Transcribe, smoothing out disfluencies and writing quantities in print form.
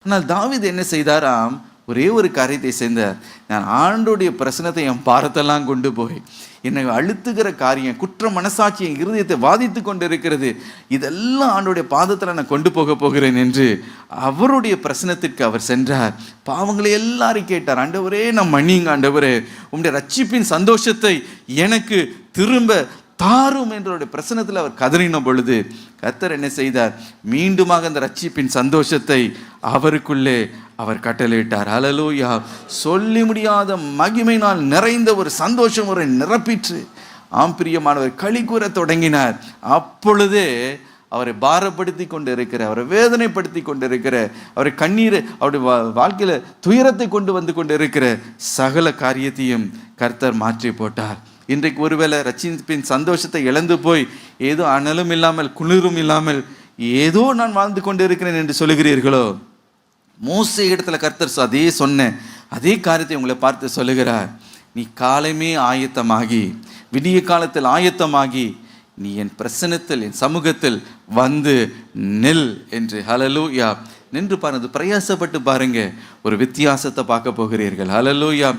ஆனால் தாவீது என்ன செய்தாராம்? ஒரே ஒரு காரியத்தை செய்தார். நான் ஆண்டோடைய பிரசனத்தை என் பாரத்தெல்லாம் கொண்டு போய் என்னை அழுத்துகிற காரியம், குற்ற மனசாட்சி என் இருதயத்தை வாதித்து கொண்டு இருக்கிறது, இதெல்லாம் ஆண்டோடைய பாதத்தில் நான் கொண்டு போகிறேன் என்று அவருடைய பிரசனத்திற்கு அவர் சென்றார். பாவங்களை எல்லாரும் கேட்டார். ஆண்டவரே, நான் மன்னியுங்க ஆண்டவரே, உங்களுடைய ரட்சிப்பின் சந்தோஷத்தை எனக்கு திரும்ப தாரும் என்ற பிரசனத்தில் அவர் கதறின பொழுது கர்த்தர் என்ன செய்தார்? மீண்டுமாக அந்த ரட்சிப்பின் சந்தோஷத்தை அவருக்குள்ளே அவர் கட்டளையிட்டார். ஹல்லேலூயா! சொல்லி முடியாத மகிமையினால் நிறைந்த ஒரு சந்தோஷம் ஒரு நிரப்பிற்று. ஆம் பிரியமானவர் களி கூற தொடங்கினார். அப்பொழுதே அவரை பாரப்படுத்தி கொண்டு இருக்கிற, அவரை வேதனைப்படுத்தி கொண்டு இருக்கிற, அவரை கண்ணீரை, அவருடைய வாழ்க்கையில துயரத்தை கொண்டு வந்து கொண்டு இருக்கிற சகல காரியத்தையும் கர்த்தர் மாற்றி போட்டார். இன்றைக்கு ஒருவேளை ரட்சிப்பின் சந்தோஷத்தை இழந்து போய் ஏதோ அனலும் இல்லாமல் குளிரும் இல்லாமல் ஏதோ நான் வாழ்ந்து கொண்டு இருக்கிறேன் என்று சொல்லுகிறீர்களோ, மோசே இடத்துல கர்த்தர் அதே காரியத்தை உங்களை பார்த்து சொல்லுகிறார். நீ காலமே ஆயத்தமாகி, விடிய காலத்தில் ஆயத்தமாகி, நீ என் பிரசன்னத்தில், என் சமூகத்தில் வந்து நெல் என்று. ஹல்லேலூயா! நின்று பாருங்க, பிரயாசப்பட்டு பாருங்க, ஒரு வித்தியாசத்தை பார்க்க போகிறீர்கள். ஹல்லேலூயா!